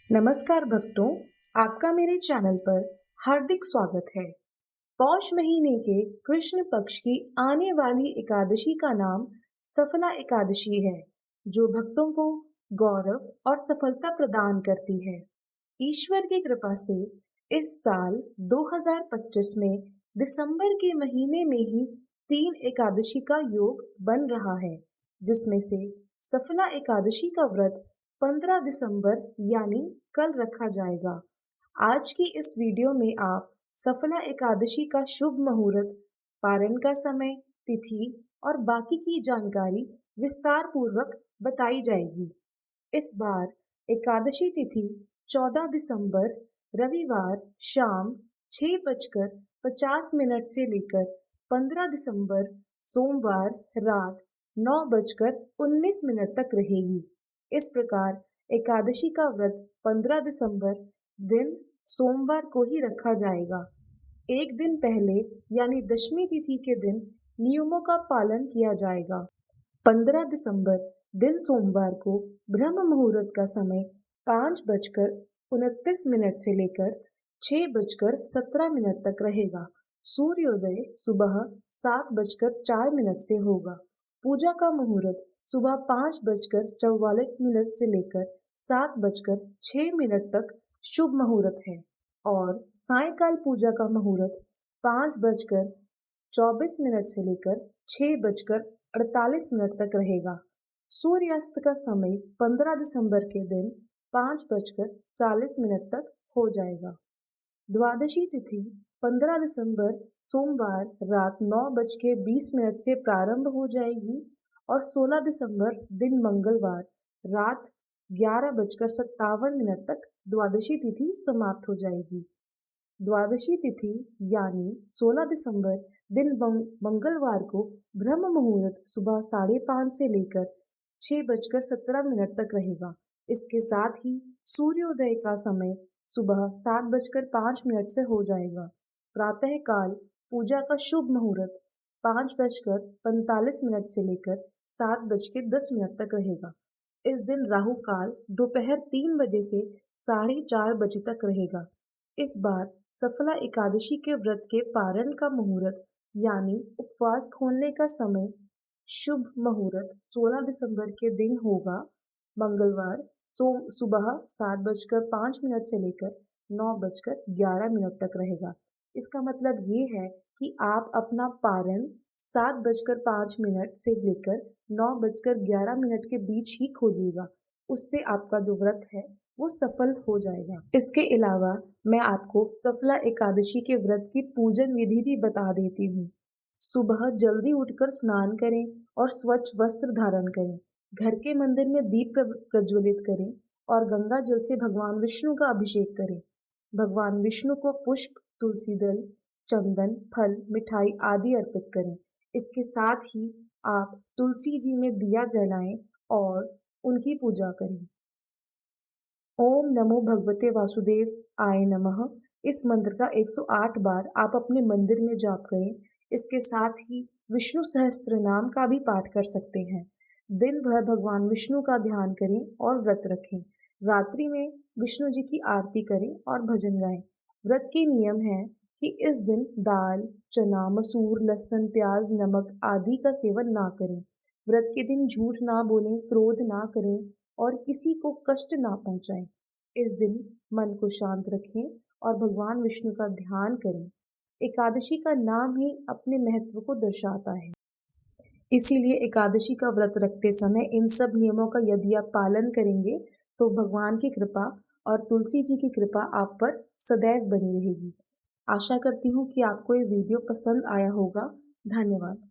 नमस्कार भक्तों, आपका मेरे चैनल पर हार्दिक स्वागत है। पौष महीने के कृष्ण पक्ष की आने वाली एकादशी का नाम सफला एकादशी है, जो भक्तों को गौरव और सफलता प्रदान करती है। ईश्वर की कृपा से इस साल 2025 में दिसंबर के महीने में ही 3 एकादशी का योग बन रहा है, जिसमें से सफला एकादशी का व्रत 15 दिसंबर यानी कल रखा जाएगा। आज की इस वीडियो में आप सफला एकादशी का शुभ मुहूर्त, पारण का समय, तिथि और बाकी की जानकारी विस्तार पूर्वक बताई जाएगी। इस बार एकादशी तिथि 14 दिसंबर रविवार शाम 6:50 से लेकर 15 दिसंबर सोमवार रात 9:19 तक रहेगी। इस प्रकार एकादशी का व्रत 15 दिसंबर दिन सोमवार को ही रखा जाएगा। एक दिन पहले यानी दशमी तिथि के दिन नियमों का पालन किया जाएगा। 15 दिसंबर दिन सोमवार को ब्रह्म मुहूर्त का समय 5:29 से लेकर 6:17 तक रहेगा। सूर्योदय सुबह 7:04 से होगा। पूजा का मुहूर्त सुबह 5:44 से लेकर 7:06 तक शुभ मुहूर्त है और सायकाल पूजा का मुहूर्त 5:24 से लेकर 6:48 तक रहेगा। सूर्यास्त का समय 15 दिसंबर के दिन 5:40 तक हो जाएगा। द्वादशी तिथि 15 दिसंबर सोमवार रात 9:20 से प्रारंभ हो जाएगी और 16 दिसंबर दिन मंगलवार रात 11:57 तक द्वादशी तिथि समाप्त हो जाएगी। द्वादशी तिथि यानी 16 दिसंबर दिन मंगलवार को ब्रह्म मुहूर्त सुबह 5:30 से लेकर 6:17 तक रहेगा। इसके साथ ही सूर्योदय का समय सुबह 7:05 से हो जाएगा। प्रातः काल पूजा का शुभ मुहूर्त 5:45 से लेकर 7:10 तक रहेगा। इस दिन राहु काल दोपहर 3 बजे से 4:30 बजे तक रहेगा। इस बार सफला एकादशी के व्रत के पारण का मुहूर्त यानी उपवास खोलने का समय शुभ मुहूर्त 16 दिसंबर के दिन होगा, मंगलवार सुबह 7:05 से लेकर 9:11 तक रहेगा। इसका मतलब ये है कि आप अपना पारण 7:05 से लेकर 9:11 के बीच ही खोलिएगा। उससे आपका जो व्रत है वो सफल हो जाएगा। इसके अलावा मैं आपको सफला एकादशी के व्रत की पूजन विधि भी बता देती हूँ। सुबह जल्दी उठकर स्नान करें और स्वच्छ वस्त्र धारण करें। घर के मंदिर में दीप प्रज्वलित करें और गंगा जल से भगवान विष्णु का अभिषेक करें। भगवान विष्णु को पुष्प, तुलसी दल, चंदन, फल, मिठाई आदि अर्पित करें। इसके साथ ही आप तुलसी जी में दिया जलाएं और उनकी पूजा करें। ओम नमो भगवते वासुदेव आय नमः इस मंत्र का 108 बार आप अपने मंदिर में जाप करें। इसके साथ ही विष्णु सहस्त्र नाम का भी पाठ कर सकते हैं। दिन भर भगवान विष्णु का ध्यान करें और व्रत रखें। रात्रि में विष्णु जी की आरती करें और भजन गाएं। व्रत के नियम है कि इस दिन दाल, चना, मसूर, लहसुन, प्याज, नमक आदि का सेवन ना करें। व्रत के दिन झूठ ना बोलें, क्रोध ना करें और किसी को कष्ट ना पहुंचाएं। इस दिन मन को शांत रखें और भगवान विष्णु का ध्यान करें। एकादशी का नाम ही अपने महत्व को दर्शाता है। इसीलिए एकादशी का व्रत रखते समय इन सब नियमों का यदि आप पालन करेंगे तो भगवान की कृपा और तुलसी जी की कृपा आप पर सदैव बनी रहेगी। आशा करती हूँ कि आपको ये वीडियो पसंद आया होगा। धन्यवाद।